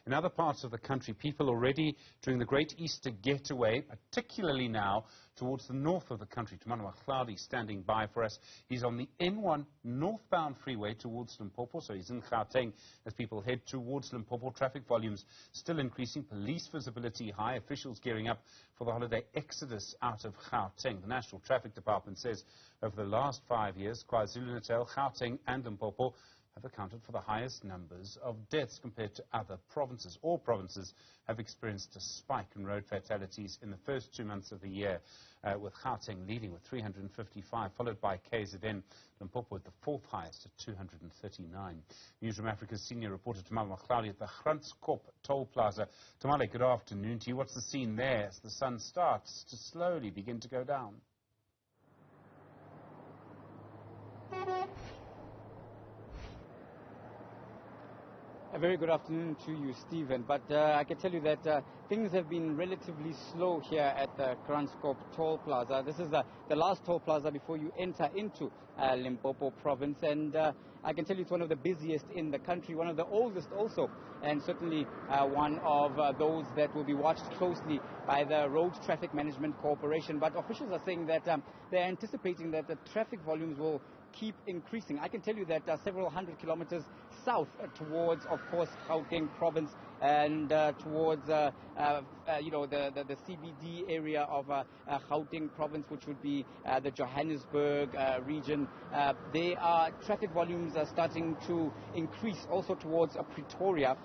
In other parts of the country, people already doing the great Easter getaway, particularly now towards the north of the country. Tumaole Mohlaoli standing by for us. He's on the N1 northbound freeway towards Limpopo, so he's in Gauteng as people head towards Limpopo. Traffic volumes still increasing, police visibility high, officials gearing up for the holiday exodus out of Gauteng. The National Traffic Department says over the last 5 years, KwaZulu-Natal, Gauteng and Limpopo have accounted for the highest numbers of deaths compared to other provinces. All provinces have experienced a spike in road fatalities in the first 2 months of the year, with Gauteng leading with 355, followed by KZN, Limpopo with the fourth highest at 239. Newzroom Afrika's senior reporter Tumaole Mohlaoli at the Gauteng toll plaza. Tumaole, good afternoon to you. What's the scene there as the sun starts to slowly begin to go down? A very good afternoon to you, Stephen. But I can tell you that things have been relatively slow here at the Gauteng toll plaza. This is the last toll plaza before you enter into Limpopo province. And I can tell you it's one of the busiest in the country, one of the oldest also, and certainly one of those that will be watched closely by the Road Traffic Management Corporation. But officials are saying that they're anticipating that the traffic volumes will keep increasing. I can tell you that several hundred kilometers south towards, of course, Gauteng Province and towards, the CBD area of Gauteng Province, which would be the Johannesburg region. Traffic volumes are starting to increase also towards Pretoria.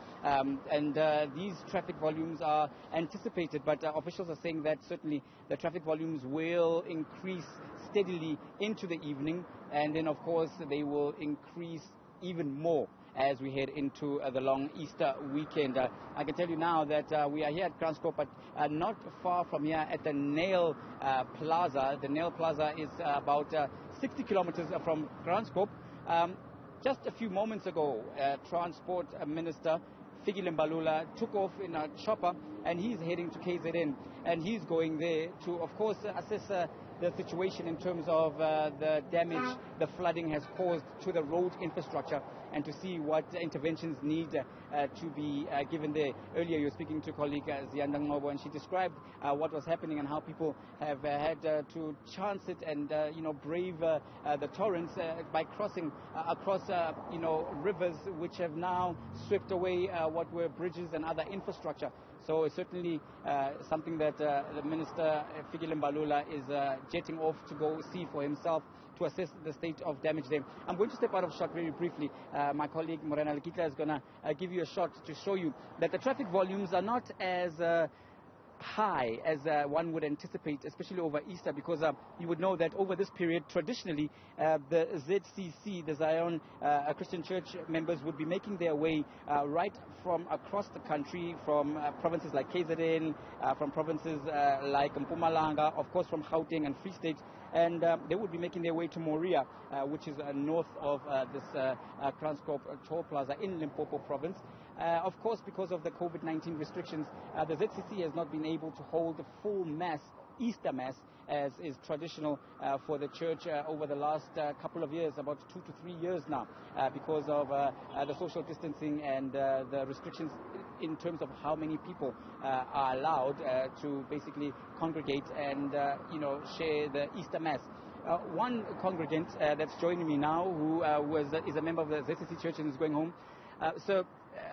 These traffic volumes are anticipated, but officials are saying that certainly the traffic volumes will increase steadily into the evening, and then of course they will increase even more as we head into the long Easter weekend. I can tell you now that we are here at Gauteng, but not far from here at the Nail Plaza. The Nail Plaza is about 60 kilometers from Gauteng. Just a few moments ago, Transport Minister Fikile Mbalula took off in a chopper, and he's heading to KZN, and he's going there to, of course, assess the situation in terms of the damage the flooding has caused to the road infrastructure, and to see what interventions need to be given there. Earlier you were speaking to colleague Ziyanda Ngobo, and she described what was happening and how people have had to chance it and brave the torrents by crossing across rivers which have now swept away what were bridges and other infrastructure. So it's certainly something that the Minister Fikile Mbalula is jetting off to go see for himself, to assess the state of damage there. I'm going to step out of shot very briefly. My colleague Morena Lekitla is going to give you a shot to show you that the traffic volumes are not as high as one would anticipate, especially over Easter, because you would know that over this period, traditionally, the ZCC, the Zion Christian Church members, would be making their way right from across the country, from provinces like KZN, from provinces like Mpumalanga, of course from Gauteng and Free State, and they would be making their way to Moria, which is north of this Gauteng toll plaza in Limpopo province. Of course, because of the COVID-19 restrictions, the ZCC has not been able to hold the full mass, Easter Mass, as is traditional for the church over the last couple of years, about 2 to 3 years now, because of the social distancing and the restrictions in terms of how many people are allowed to basically congregate and share the Easter Mass. One congregant that's joining me now, who is a member of the ZCC Church and is going home. So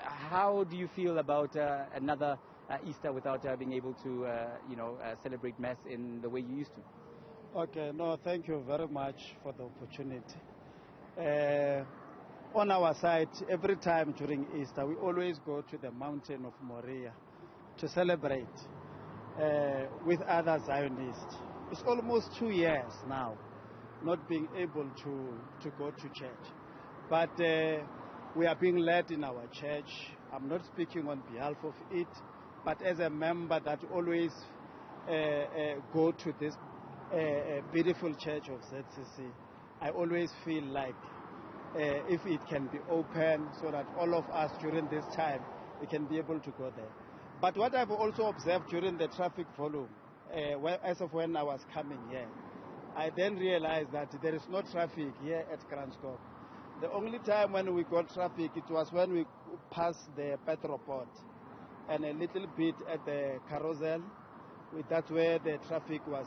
how do you feel about another Easter without being able to, celebrate Mass in the way you used to? Okay, no, thank you very much for the opportunity. On our side, every time during Easter, we always go to the mountain of Moria to celebrate with other Zionists. It's almost 2 years now not being able to go to church. But we are being led in our church. I'm not speaking on behalf of it, but as a member that always go to this beautiful church of ZCC, I always feel like if it can be open so that all of us during this time, we can be able to go there. But what I've also observed during the traffic volume, as of when I was coming here, I then realized that there is no traffic here at Gauteng. The only time when we got traffic, it was when we passed the petrol port. and a little bit at the carousel. That's where the traffic was,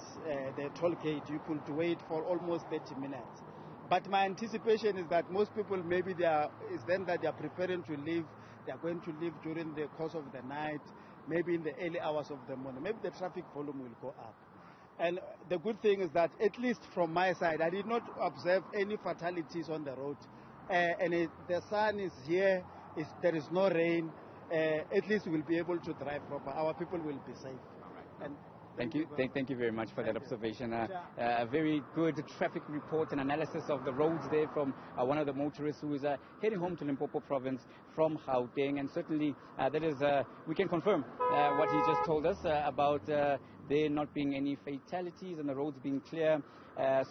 the toll gate. You could wait for almost 30 minutes. But my anticipation is that most people, maybe they are preparing to leave. They are going to leave during the course of the night, maybe in the early hours of the morning. Maybe the traffic volume will go up. And the good thing is that, at least from my side, I did not observe any fatalities on the road. The sun is here, there is no rain. At least we'll be able to drive proper. Our people will be safe. And thank you very much for that observation. A very good traffic report and analysis of the roads there from one of the motorists who is heading home to Limpopo Province from Gauteng. And certainly that is, we can confirm what he just told us about there not being any fatalities and the roads being clear.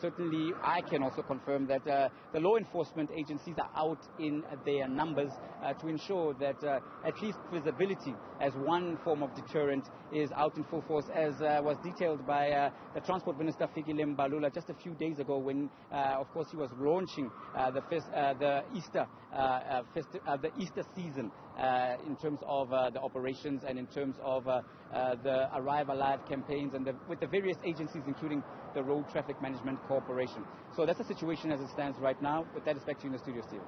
Certainly, I can also confirm that the law enforcement agencies are out in their numbers to ensure that at least visibility as one form of deterrent is out in full force, as was detailed by the Transport Minister Fikile Mbalula just a few days ago when, of course, he was launching the Easter season in terms of the operations and in terms of the Arrive Alive campaigns and with the various agencies, including the Road Traffic Management Corporation. So that's the situation as it stands right now. With that, it's back to you in the studio, Steve.